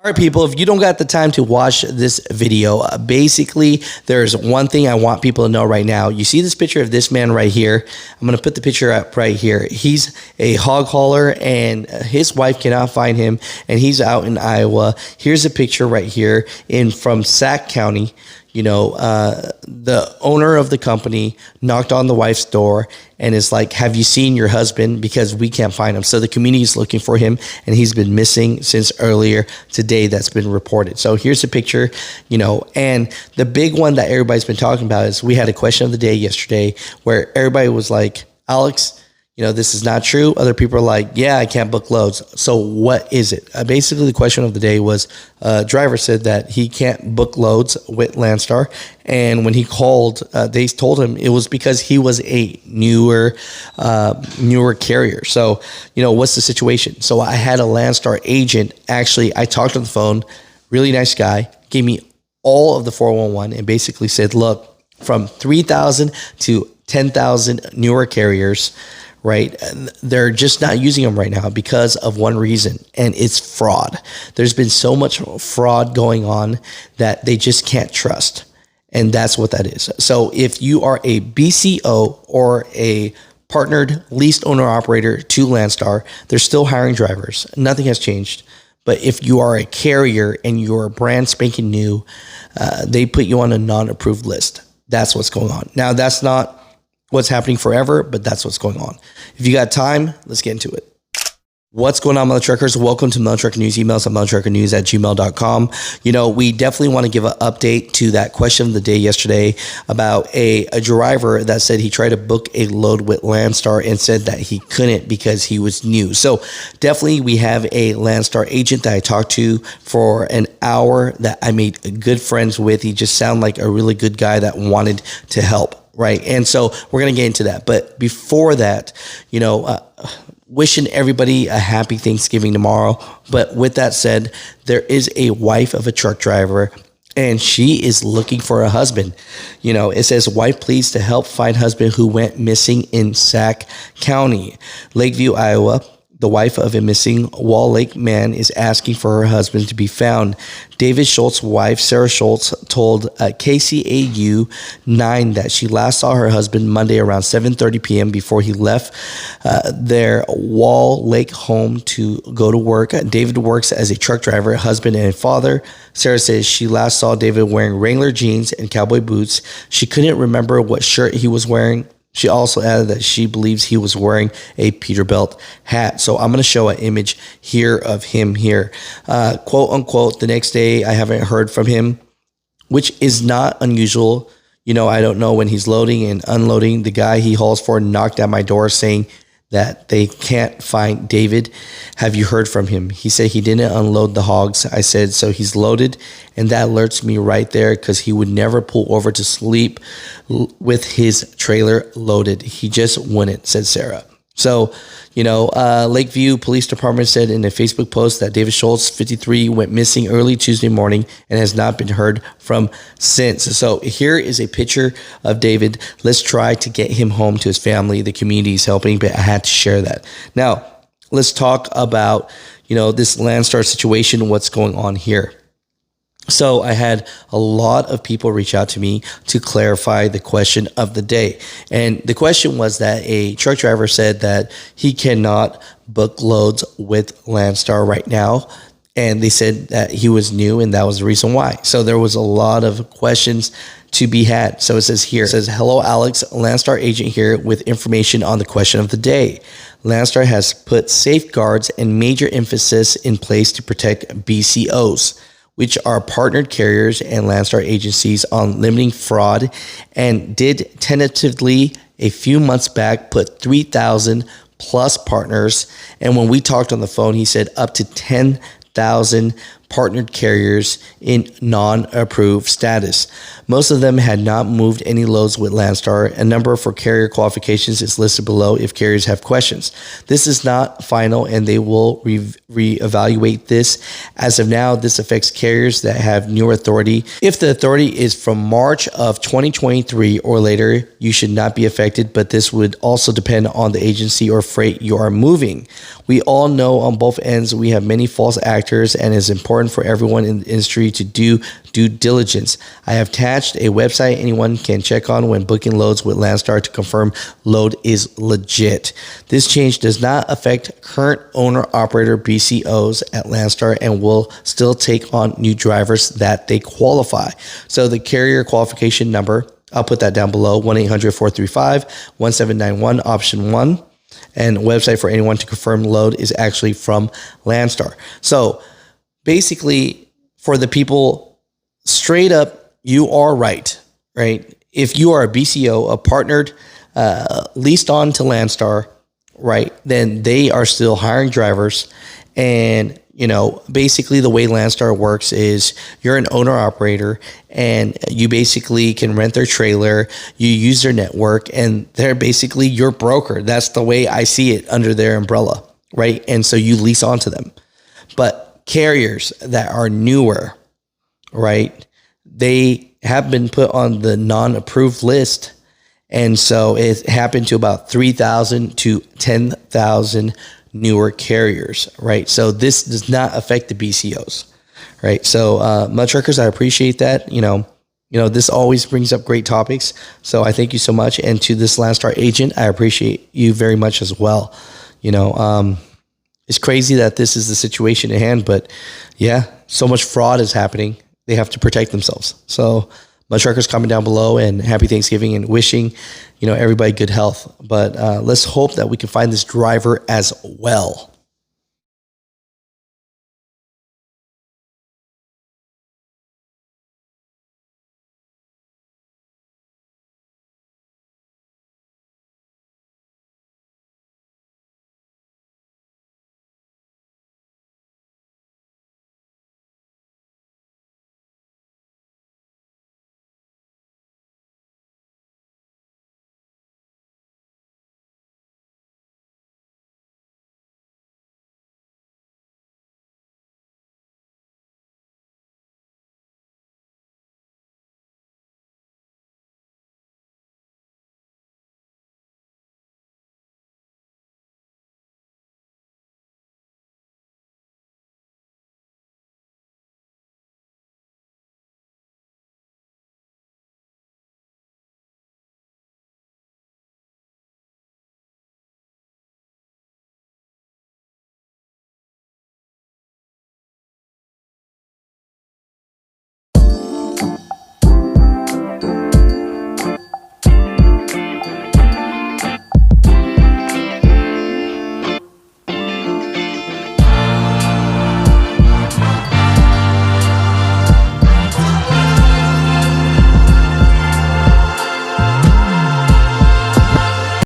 All right, people, if you don't got the time to watch this video, basically, there's one thing I want people to know right now. You see this picture of this man right here? I'm going to put the picture up right here. He's a hog hauler, and his wife cannot find him, and he's out in Iowa. Here's a picture right here from Sac County. You know, the owner of the company knocked on the wife's door and is like, have you seen your husband? Because we can't find him. So the community is looking for him, and he's been missing since earlier today. That's been reported. So here's a picture, you know, and the big one that everybody's been talking about is we had a question of the day yesterday where everybody was like, Alex, you know, this is not true. Other people are like, yeah, I can't book loads. So what is it? Basically, the question of the day was a driver said that he can't book loads with Landstar. And when he called, they told him it was because he was a newer carrier. So, you know, what's the situation? So I had a Landstar agent. Actually, I talked on the phone, really nice guy, gave me all of the 411 and basically said, look, from 3,000 to 10,000 newer carriers, right? They're just not using them right now because of one reason, and it's fraud. There's been so much fraud going on that they just can't trust. And that's what that is. So if you are a BCO or a partnered leased owner operator to Landstar, they're still hiring drivers. Nothing has changed. But if you are a carrier and you're brand spanking new, they put you on a non-approved list. That's what's going on. Now, that's not what's happening forever, but that's what's going on. If you got time, let's get into it. What's going on, Mutha Truckers? Welcome to Mutha Trucker News. Emails at muthatruckernews@gmail.com. You know, we definitely want to give an update to that question of the day yesterday about a driver that said he tried to book a load with Landstar and said that he couldn't because he was new. So definitely we have a Landstar agent that I talked to for an hour that I made good friends with. He just sounded like a really good guy that wanted to help. Right. And so we're going to get into that. But before that, you know, wishing everybody a happy Thanksgiving tomorrow. But with that said, there is a wife of a truck driver, and she is looking for a husband. You know, it says, wife pleads to help find husband who went missing in Sac County, Lakeview, Iowa. The wife of a missing Wall Lake man is asking for her husband to be found. David Schultz's wife, Sarah Schultz, told KCAU 9 that she last saw her husband Monday around 7:30 p.m. before he left their Wall Lake home to go to work. David works as a truck driver, husband, and father. Sarah says she last saw David wearing Wrangler jeans and cowboy boots. She couldn't remember what shirt he was wearing. She also added that she believes he was wearing a Peterbilt hat. So I'm going to show an image here of him here. Quote unquote, the next day I haven't heard from him, which is not unusual. You know, I don't know when he's loading and unloading. The guy he hauls for knocked at my door saying that they can't find David. Have you heard from him? He said he didn't unload the hogs. I said, so he's loaded. And that alerts me right there because he would never pull over to sleep with his trailer loaded. He just wouldn't, said Sarah. So, you know, Lakeview Police Department said in a Facebook post that David Schultz, 53, went missing early Tuesday morning and has not been heard from since. So here is a picture of David. Let's try to get him home to his family. The community is helping, but I had to share that. Now, let's talk about, you know, this Landstar situation, what's going on here. So I had a lot of people reach out to me to clarify the question of the day. And the question was that a truck driver said that he cannot book loads with Landstar right now. And they said that he was new and that was the reason why. So there was a lot of questions to be had. So it says here, it says, hello, Alex, Landstar agent here with information on the question of the day. Landstar has put safeguards and major emphasis in place to protect BCOs, which are partnered carriers and Landstar agencies, on limiting fraud, and did tentatively a few months back put 3,000 plus partners. And when we talked on the phone, he said up to 10,000 partnered carriers in non-approved status. Most of them had not moved any loads with Landstar. A number for carrier qualifications is listed below if carriers have questions. This is not final, and they will reevaluate this. As of now, this affects carriers that have newer authority. If the authority is from March of 2023 or later, you should not be affected, but this would also depend on the agency or freight you are moving. We all know on both ends we have many false actors, and it is important important for everyone in the industry to do due diligence. I have attached a website anyone can check on when booking loads with Landstar to confirm load is legit. This change does not affect current owner-operator BCOs at Landstar and will still take on new drivers that they qualify. So the carrier qualification number, I'll put that down below, 1-800-435-1791, option 1. And website for anyone to confirm load is actually from Landstar. So basically, for the people, straight up, you are right? If you are a BCO, a partnered, leased on to Landstar, right, then they are still hiring drivers. And, basically the way Landstar works is you're an owner operator and you basically can rent their trailer, you use their network, and they're basically your broker. That's the way I see it under their umbrella, right? And so you lease onto them. But carriers that are newer, right, they have been put on the non-approved list. And so it happened to about 3,000 to 10,000 newer carriers, right? So this does not affect the BCOs, right? So Mutha Truckers, I appreciate that. This always brings up great topics. So I thank you so much. And to this Landstar agent, I appreciate you very much as well. It's crazy that this is the situation at hand, but yeah, so much fraud is happening. They have to protect themselves. So Mutha Truckers, comment down below, and happy Thanksgiving, and wishing, everybody good health. But let's hope that we can find this driver as well.